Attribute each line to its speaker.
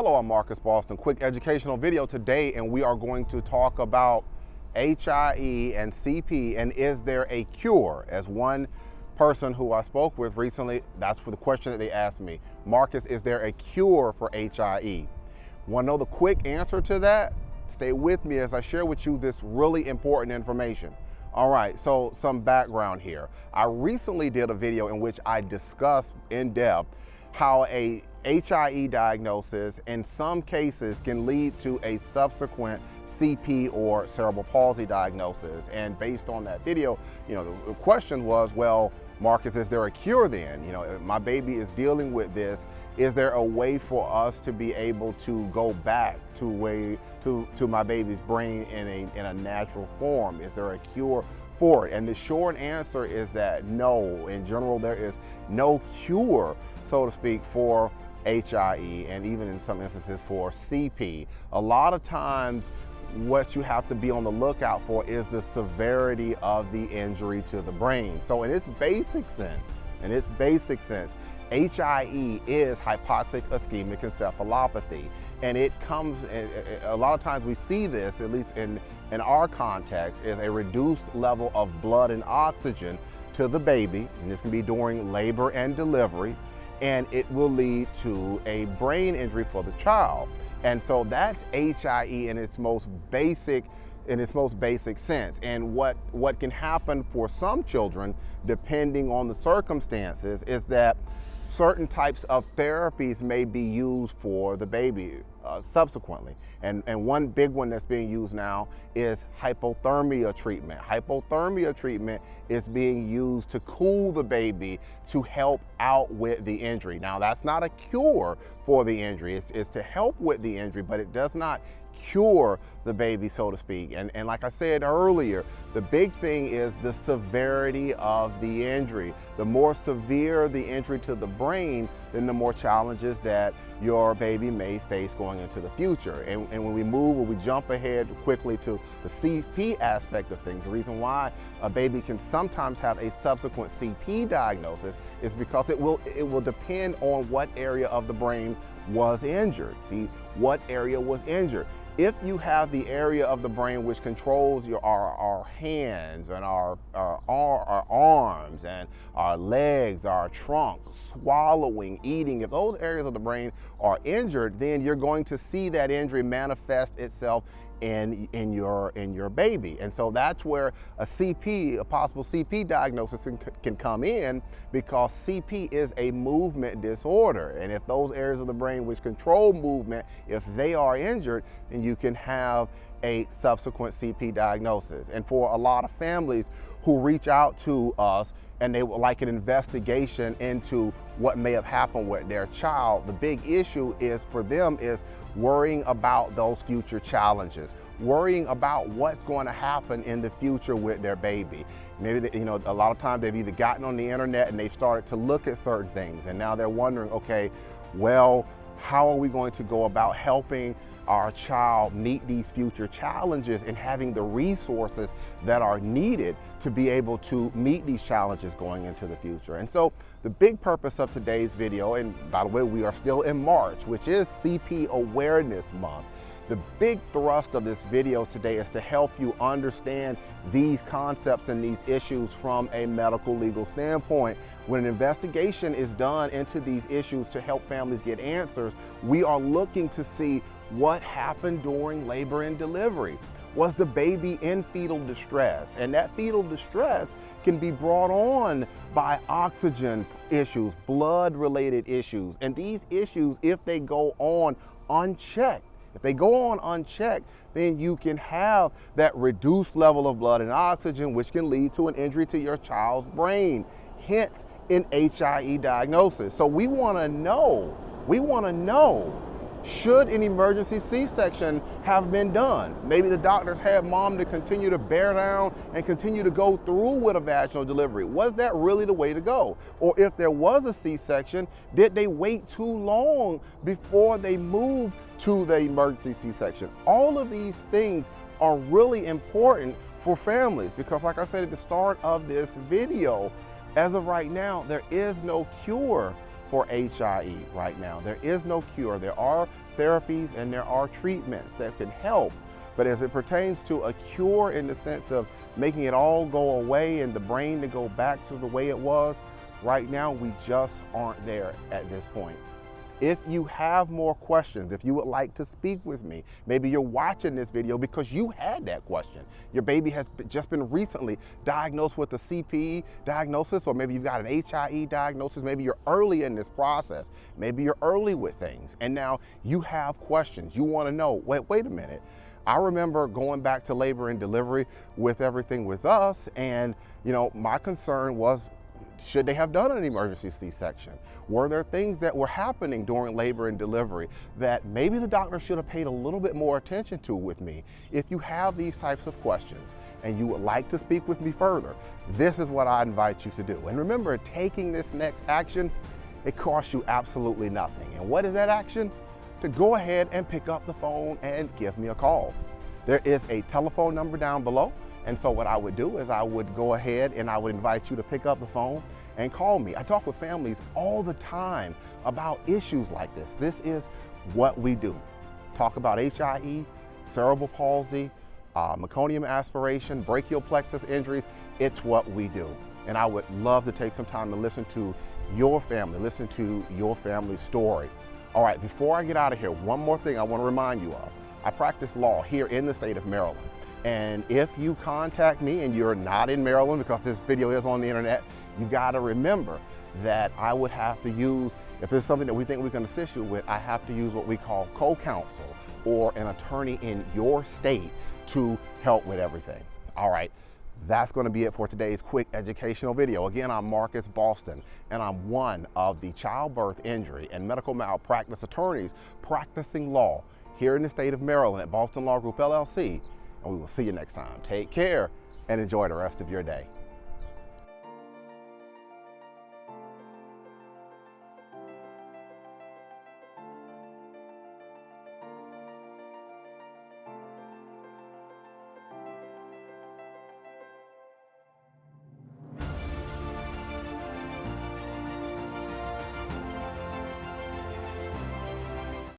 Speaker 1: Hello, I'm Marcus Boston. Quick educational video today, and we are going to talk about HIE and CP, and is there a cure? As one person who I spoke with recently, that's for the question that they asked me. Marcus, is there a cure for HIE? Want to know the quick answer to that? Stay with me as I share with you this really important information. All right, so some background here. I recently did a video in which I discussed in depth how a HIE diagnosis in some cases can lead to a subsequent CP or cerebral palsy diagnosis. And based on that video, the question was, well, Marcus, is there a cure then? My baby is dealing with this. Is there a way for us to be able to go back to my baby's brain in a natural form? Is there a cure for it? And the short answer is that no. In general, there is no cure, so to speak, for HIE, and even in some instances for CP. A lot of times what you have to be on the lookout for is the severity of the injury to the brain. So in its basic sense, HIE is hypoxic ischemic encephalopathy. And it comes, a lot of times we see this, at least in our context, is a reduced level of blood and oxygen to the baby, and this can be during labor and delivery, and it will lead to a brain injury for the child. And so that's HIE in its most basic sense. And what can happen for some children, depending on the circumstances, is that certain types of therapies may be used for the baby subsequently. And one big one that's being used now is hypothermia treatment. Hypothermia treatment is being used to cool the baby to help out with the injury. Now, that's not a cure for the injury. It's to help with the injury, but it does not cure the baby, so to speak. And like I said earlier, the big thing is the severity of the injury. The more severe the injury to the brain, then the more challenges that your baby may face going into the future. And when we jump ahead quickly to the CP aspect of things, the reason why a baby can sometimes have a subsequent CP diagnosis is because it will depend on what area of the brain was injured. See, what area was injured. If you have the area of the brain which controls our hands and our arms and our legs, our trunk, swallowing, eating, if those areas of the brain are injured, then you're going to see that injury manifest itself in your baby. And so that's where a possible CP diagnosis can come in, because CP is a movement disorder. And if those areas of the brain which control movement, if they are injured, then you can have a subsequent CP diagnosis. And for a lot of families who reach out to us and they would like an investigation into what may have happened with their child, the big issue is for them is worrying about those future challenges, worrying about what's going to happen in the future with their baby. Maybe a lot of times they've either gotten on the internet and they've started to look at certain things, and now they're wondering, okay, well, how are we going to go about helping our child meet these future challenges and having the resources that are needed to be able to meet these challenges going into the future. And so the big purpose of today's video, and by the way, we are still in March, which is CP Awareness Month. The big thrust of this video today is to help you understand these concepts and these issues from a medical legal standpoint. When an investigation is done into these issues to help families get answers, we are looking to see what happened during labor and delivery. Was the baby in fetal distress? And that fetal distress can be brought on by oxygen issues, blood-related issues. And these issues, if they go on unchecked, then you can have that reduced level of blood and oxygen, which can lead to an injury to your child's brain, hence an HIE diagnosis. So we want to know, should an emergency C-section have been done? Maybe the doctors had mom to continue to bear down and continue to go through with a vaginal delivery. Was that really the way to go? Or if there was a C-section, did they wait too long before they moved to the emergency C-section? All of these things are really important for families, because like I said at the start of this video, as of right now, there is no cure for HIE right now. There is no cure. There are therapies and there are treatments that can help, but as it pertains to a cure in the sense of making it all go away and the brain to go back to the way it was, right now we just aren't there at this point. If you have more questions, if you would like to speak with me, maybe you're watching this video because you had that question. Your baby has just been recently diagnosed with a CP diagnosis, or maybe you've got an HIE diagnosis. Maybe you're early in this process. Maybe you're early with things, and now you have questions. You want to know, wait a minute. I remember going back to labor and delivery with everything with us, and my concern was, should they have done an emergency C-section? Were there things that were happening during labor and delivery that maybe the doctor should have paid a little bit more attention to with me? If you have these types of questions and you would like to speak with me further, this is what I invite you to do. And remember, taking this next action, it costs you absolutely nothing. And what is that action? To go ahead and pick up the phone and give me a call. There is a telephone number down below. And so what I would do is I would go ahead and I would invite you to pick up the phone and call me. I talk with families all the time about issues like this. This is what we do. Talk about HIE, cerebral palsy, meconium aspiration, brachial plexus injuries. It's what we do. And I would love to take some time to listen to your family, listen to your family's story. All right, before I get out of here, one more thing I want to remind you of. I practice law here in the state of Maryland. And if you contact me and you're not in Maryland, because this video is on the internet, you got to remember that I would have to use, if there's something that we think we can assist you with, I have to use what we call co-counsel or an attorney in your state to help with everything. All right, that's going to be it for today's quick educational video. Again, I'm Marcus Boston, and I'm one of the childbirth injury and medical malpractice attorneys practicing law here in the state of Maryland at Boston Law Group, LLC. And we will see you next time. Take care and enjoy the rest of your day.